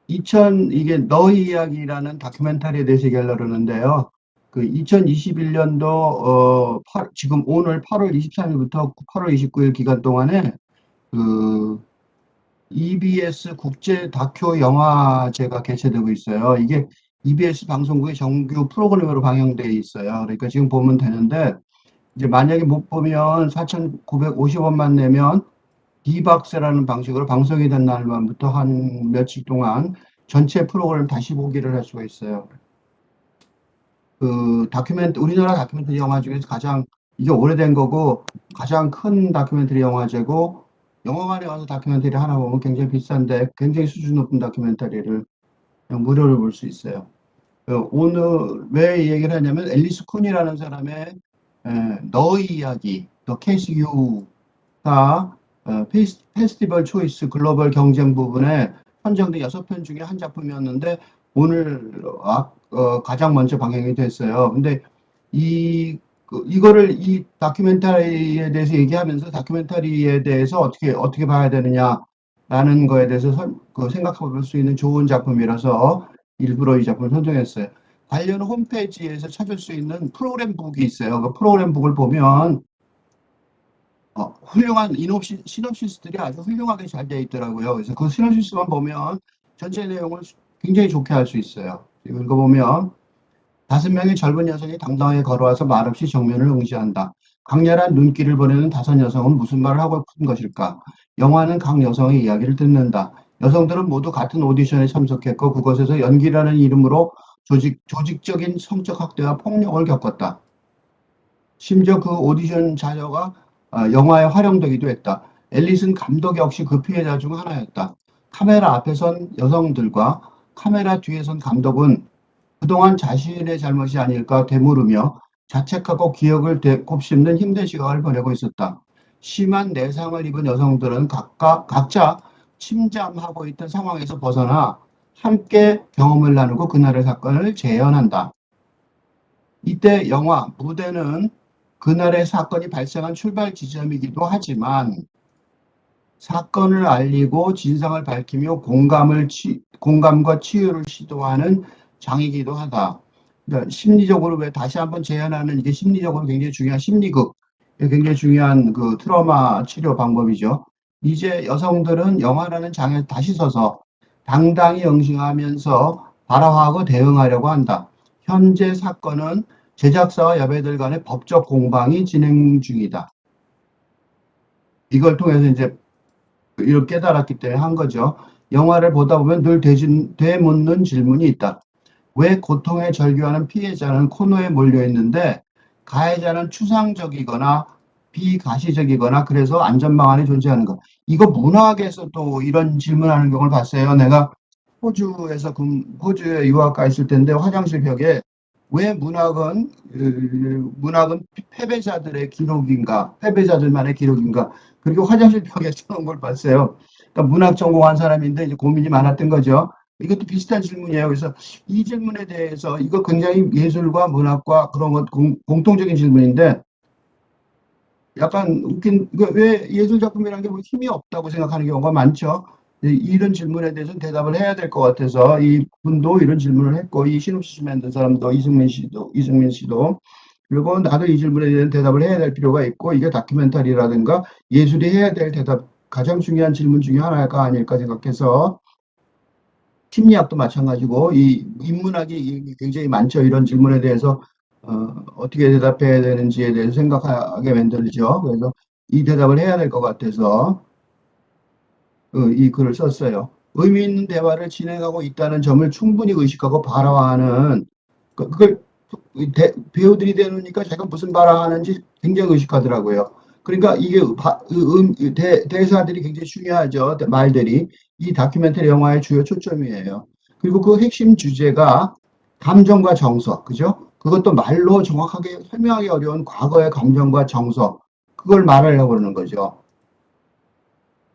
이게 너의 이야기라는 다큐멘터리에 대해서 얘기하려고 그러는데요. 그 2021년도 지금 오늘 8월 23일부터 8월 29일 기간 동안에 그 EBS 국제 다큐 영화제가 개최되고 있어요. 이게 EBS 방송국의 정규 프로그램으로 방영돼 있어요. 그러니까 지금 보면 되는데 이제 만약에 못 보면 4,950원만 내면 D박스라는 방식으로 방송이 된 날만부터 한 며칠 동안 전체 프로그램 다시 보기를 할 수가 있어요. 우리나라 다큐멘터리 영화 중에서 가장, 이게 오래된 거고, 가장 큰 다큐멘터리 영화제고, 영화관에 가서 다큐멘터리 하나 보면 굉장히 비싼데, 굉장히 수준 높은 다큐멘터리를 그냥 무료로 볼 수 있어요. 오늘 왜 이 얘기를 하냐면, 앨리스 쿤이라는 사람의 너의 이야기, The Case You가 페스티벌 초이스 글로벌 경쟁 부분에 선정된 6편 중에 한 작품이었는데 오늘 가장 먼저 방영이 됐어요. 근데 이거를 이 다큐멘터리에 대해서 얘기하면서 다큐멘터리에 대해서 어떻게 봐야 되느냐라는 거에 대해서 생각해 볼 수 있는 좋은 작품이라서 일부러 이 작품을 선정했어요. 관련 홈페이지에서 찾을 수 있는 프로그램 북이 있어요. 그 프로그램 북을 보면 훌륭한 시놉시스들이 아주 훌륭하게 잘 되어 있더라고요. 그래서 그 시놉시스만 보면 전체 내용을 굉장히 좋게 할 수 있어요. 읽어보면 5명의 젊은 여성이 당당하게 걸어와서 말없이 정면을 응시한다. 강렬한 눈길을 보내는 5 여성은 무슨 말을 하고 싶은 것일까? 영화는 각 여성의 이야기를 듣는다. 여성들은 모두 같은 오디션에 참석했고 그것에서 연기라는 이름으로 조직적인 성적 학대와 폭력을 겪었다. 심지어 그 오디션 자료가 영화에 활용되기도 했다. 앨리슨 감독 역시 그 피해자 중 하나였다. 카메라 앞에 선 여성들과 카메라 뒤에 선 감독은 그동안 자신의 잘못이 아닐까 되물으며 자책하고 기억을 곱씹는 힘든 시간을 보내고 있었다. 심한 내상을 입은 여성들은 각자 침잠하고 있던 상황에서 벗어나 함께 경험을 나누고 그날의 사건을 재현한다. 이때 영화 무대는 그날의 사건이 발생한 출발 지점이기도 하지만 사건을 알리고 진상을 밝히며 공감과 치유를 시도하는 장이기도 하다. 그러니까 심리적으로 왜 다시 한번 재현하는 이게 심리적으로 굉장히 중요한 심리극, 굉장히 중요한 그 트라우마 치료 방법이죠. 이제 여성들은 영화라는 장에 다시 서서 당당히 응징하면서 발화하고 대응하려고 한다. 현재 사건은 제작사와 여배들 간의 법적 공방이 진행 중이다. 이걸 통해서 이제 이걸 깨달았기 때문에 한 거죠. 영화를 보다 보면 늘 되묻는 질문이 있다. 왜 고통에 절규하는 피해자는 코너에 몰려 있는데 가해자는 추상적이거나 비가시적이거나 그래서 안전망안에 존재하는가? 이거 문학에서도 이런 질문하는 경우를 봤어요. 내가 호주에 유학 가 있을 텐데 화장실 벽에 왜 문학은 패배자들의 기록인가? 패배자들만의 기록인가? 그리고 화장실 벽에 써놓은 걸 봤어요. 그러니까 문학 전공한 사람인데 이제 고민이 많았던 거죠. 이것도 비슷한 질문이에요. 그래서 이 질문에 대해서 이거 굉장히 예술과 문학과 그런 것 공통적인 질문인데 약간 웃긴, 왜 예술 작품이라는 게 뭐 힘이 없다고 생각하는 경우가 많죠. 이런 질문에 대해서는 대답을 해야 될 것 같아서 이 분도 이런 질문을 했고 이 시놉시스 만든 사람도 이승민 씨도 그리고 나도 이 질문에 대한 대답을 해야 될 필요가 있고 이게 다큐멘터리라든가 예술이 해야 될 대답 가장 중요한 질문 중에 하나가 아닐까 생각해서 심리학도 마찬가지고 이 인문학이 굉장히 많죠. 이런 질문에 대해서 어떻게 대답해야 되는지에 대해서 생각하게 만들죠. 그래서 이 대답을 해야 될 것 같아서 이 글을 썼어요. 의미 있는 대화를 진행하고 있다는 점을 충분히 의식하고 발화하는 그걸 배우들이 되니까 제가 무슨 발화하는지 굉장히 의식하더라고요. 그러니까 이게 대사들이 굉장히 중요하죠. 말들이 이 다큐멘터리 영화의 주요 초점이에요. 그리고 그 핵심 주제가 감정과 정서, 그죠? 그것도 말로 정확하게 설명하기 어려운 과거의 감정과 정서, 그걸 말하려고 그러는 거죠.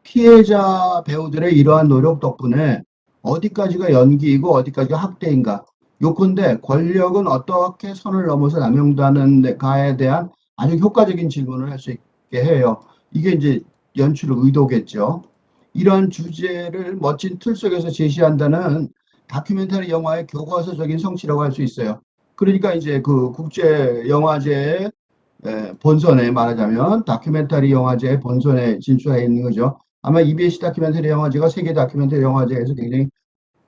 피해자 배우들의 이러한 노력 덕분에 어디까지가 연기이고 어디까지가 학대인가. 요컨대 권력은 어떻게 선을 넘어서 남용하는가에 대한 아주 효과적인 질문을 할 수 있게 해요. 이게 이제 연출의 의도겠죠. 이러한 주제를 멋진 틀 속에서 제시한다는 다큐멘터리 영화의 교과서적인 성취라고 할 수 있어요. 그러니까 이제 그 국제 영화제 본선에 말하자면 다큐멘터리 영화제 본선에 진출해 있는 거죠. 아마 EBS 다큐멘터리 영화제가 세계 다큐멘터리 영화제에서 굉장히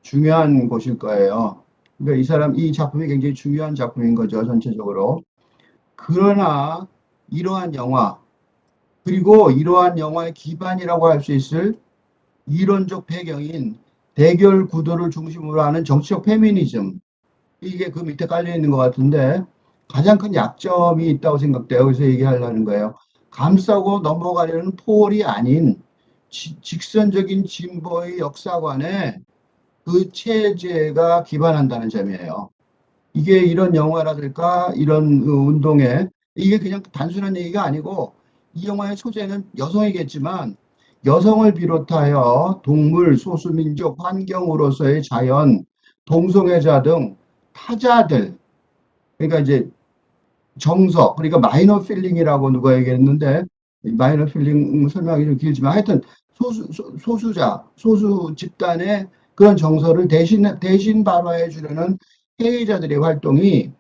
중요한 곳일 거예요. 그러니까 이 작품이 굉장히 중요한 작품인 거죠, 전체적으로. 그러나 이러한 영화, 그리고 이러한 영화의 기반이라고 할 수 있을 이론적 배경인 대결 구도를 중심으로 하는 정치적 페미니즘, 이게 그 밑에 깔려 있는 것 같은데 가장 큰 약점이 있다고 생각돼요. 그래서 얘기하려는 거예요. 감싸고 넘어가려는 폴이 아닌 직선적인 진보의 역사관에 그 체제가 기반한다는 점이에요. 이게 이런 영화라든가 이런 운동에 이게 그냥 단순한 얘기가 아니고 이 영화의 소재는 여성이겠지만 여성을 비롯하여 동물, 소수민족, 환경으로서의 자연, 동성애자 등 타자들, 그러니까 이제 정서, 그러니까 마이너 필링이라고 누가 얘기했는데 마이너 필링 설명이 좀 길지만 하여튼 소수자, 소수 집단의 그런 정서를 대신 발화해 주려는 해외자들의 활동이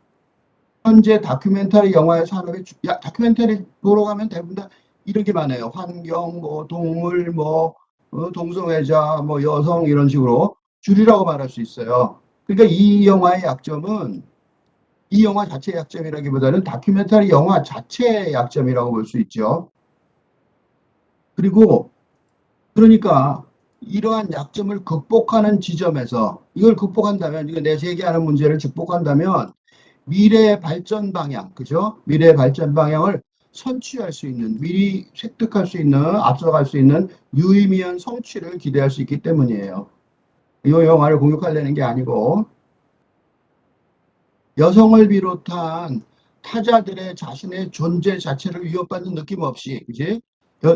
현재 다큐멘터리 영화의 산업에 다큐멘터리 보러 가면 대부분 다 이런 게 많아요. 환경, 뭐 동물, 뭐 동성애자, 뭐 여성 이런 식으로 줄이라고 말할 수 있어요. 그러니까 이 영화의 약점은 이 영화 자체의 약점이라기보다는 다큐멘터리 영화 자체의 약점이라고 볼 수 있죠. 그리고 그러니까 이러한 약점을 극복하는 지점에서 이걸 극복한다면, 이거 내가 제기하는 문제를 극복한다면 미래의 발전 방향, 그죠? 미래의 발전 방향을 선취할 수 있는, 미리 획득할 수 있는, 앞서갈 수 있는 유의미한 성취를 기대할 수 있기 때문이에요. 이 영화를 공격하려는 게 아니고 여성을 비롯한 타자들의 자신의 존재 자체를 위협받는 느낌 없이, 그지?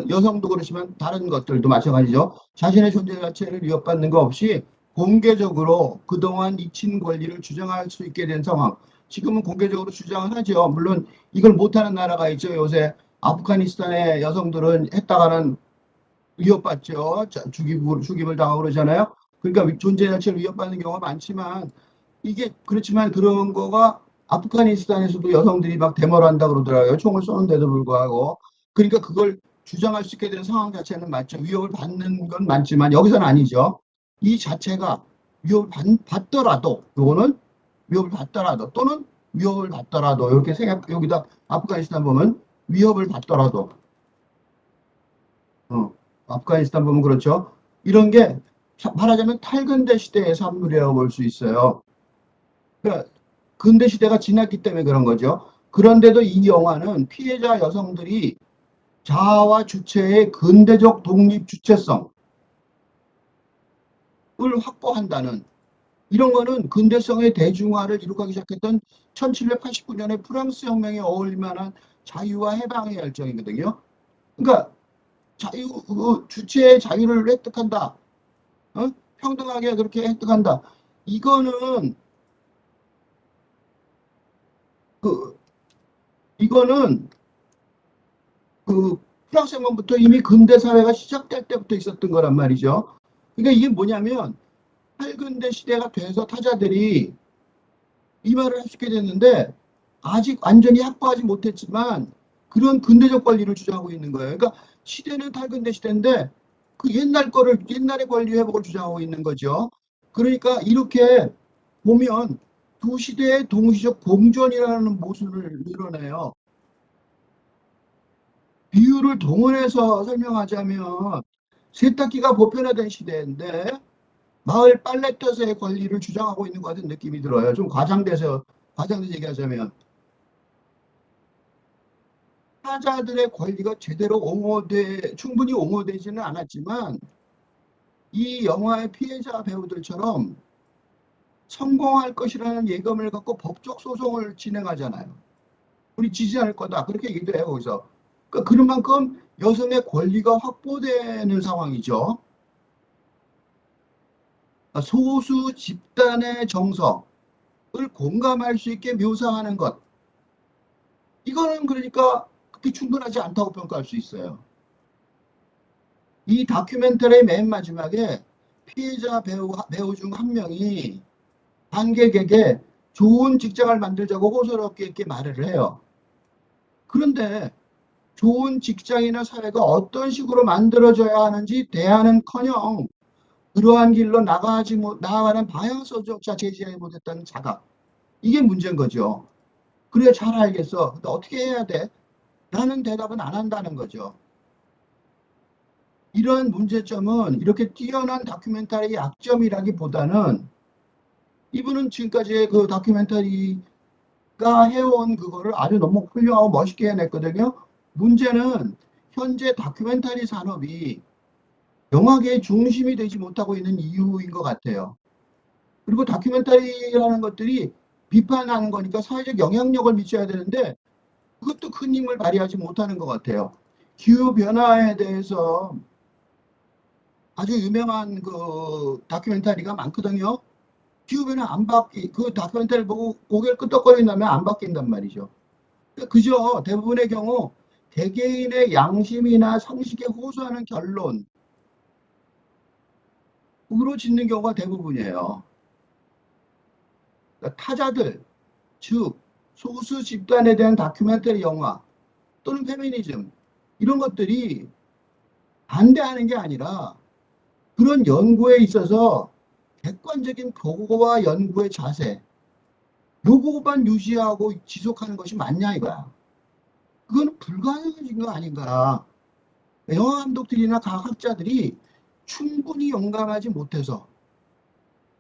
여성도 그렇지만 다른 것들도 마찬가지죠. 자신의 존재 자체를 위협받는 거 없이 공개적으로 그동안 잊힌 권리를 주장할 수 있게 된 상황. 지금은 공개적으로 주장을 하죠. 물론 이걸 못하는 나라가 있죠. 요새 아프가니스탄의 여성들은 했다가는 위협받죠. 죽임을 당하고 그러잖아요. 그러니까 존재 자체를 위협받는 경우가 많지만 이게 그렇지만 그런 거가 아프가니스탄에서도 여성들이 막 데모를 한다 그러더라고요. 총을 쏘는데도 불구하고. 그러니까 그걸 주장할 수 있게 된 상황 자체는 맞죠. 위협을 받는 건 많지만 여기서는 아니죠. 이 자체가 위협을 받더라도, 요거는 위협을 받더라도 또는 위협을 받더라도 이렇게 생각, 여기다 아프가니스탄 보면 위협을 받더라도 어, 아프가니스탄 보면 그렇죠. 이런 게 말하자면 탈근대 시대의 산물이라고 볼 수 있어요. 그러니까 근대 시대가 지났기 때문에 그런 거죠. 그런데도 이 영화는 피해자 여성들이 자아와 주체의 근대적 독립 주체성을 확보한다는, 이런 거는 근대성의 대중화를 이룩하기 시작했던 1789년의 프랑스 혁명에 어울릴 만한 자유와 해방의 열정이거든요. 그러니까 주체의 자유를 획득한다. 어? 평등하게 그렇게 획득한다. 이거는 그 이거는 그 프랑스 혁명부터 이미 근대 사회가 시작될 때부터 있었던 거란 말이죠. 그러니까 이게 뭐냐면 8근대 시대가 돼서 타자들이 이 말을 할 수 있게 됐는데 아직 완전히 확보하지 못했지만 그런 근대적 권리를 주장하고 있는 거예요. 그러니까 시대는 탈근대 시대인데 그 옛날의 권리 회복을 주장하고 있는 거죠. 그러니까 이렇게 보면 두 시대의 동시적 공존이라는 모순을 이뤄내요. 비유를 동원해서 설명하자면 세탁기가 보편화된 시대인데 마을 빨래터스의 권리를 주장하고 있는 것 같은 느낌이 들어요. 좀 과장돼서 얘기하자면 타자들의 권리가 충분히 옹호되지는 않았지만 이 영화의 피해자 배우들처럼 성공할 것이라는 예감을 갖고 법적 소송을 진행하잖아요. 우리 지지 않을 거다. 그렇게 얘기도 해요, 거기서. 그러니까 그런 만큼 여성의 권리가 확보되는 상황이죠. 그러니까 소수 집단의 정서를 공감할 수 있게 묘사하는 것. 이거는 그러니까 그렇게 충분하지 않다고 평가할 수 있어요. 이 다큐멘터리의 맨 마지막에 피해자 배우 중 한 명이 관객에게 좋은 직장을 만들자고 호소롭게 이렇게 말을 해요. 그런데 좋은 직장이나 사회가 어떤 식으로 만들어져야 하는지 대안은커녕 그러한 길로 나아가는 방향성조차 제시하지 못했다는 자각. 이게 문제인 거죠. 그래, 잘 알겠어. 근데 어떻게 해야 돼? 라는 대답은 안 한다는 거죠. 이런 문제점은 이렇게 뛰어난 다큐멘터리의 약점이라기보다는 이분은 지금까지의 그 다큐멘터리가 해온 그거를 아주 너무 훌륭하고 멋있게 해냈거든요. 문제는 현재 다큐멘터리 산업이 영화계의 중심이 되지 못하고 있는 이유인 것 같아요. 그리고 다큐멘터리라는 것들이 비판하는 거니까 사회적 영향력을 미쳐야 되는데 그것도 큰 힘을 발휘하지 못하는 것 같아요. 기후변화에 대해서 아주 유명한 그 다큐멘터리가 많거든요. 기후변화 그 다큐멘터리를 보고 고개를 끄덕거린다면 안 바뀐단 말이죠. 그저 대부분의 경우 개개인의 양심이나 상식에 호소하는 결론으로 짓는 경우가 대부분이에요. 그러니까 타자들, 즉 소수 집단에 대한 다큐멘터리 영화 또는 페미니즘 이런 것들이 반대하는 게 아니라 그런 연구에 있어서 객관적인 보고와 연구의 자세 요 부분만 유지하고 지속하는 것이 맞냐 이거야. 그건 불가능해진 거 아닌가. 영화 감독들이나 과학자들이 충분히 영감하지 못해서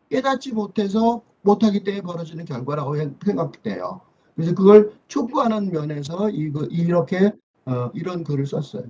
깨닫지 못하기 때문에 벌어지는 결과라고 생각돼요. 그래서 그걸 촉구하는 면에서 이렇게 이런 글을 썼어요.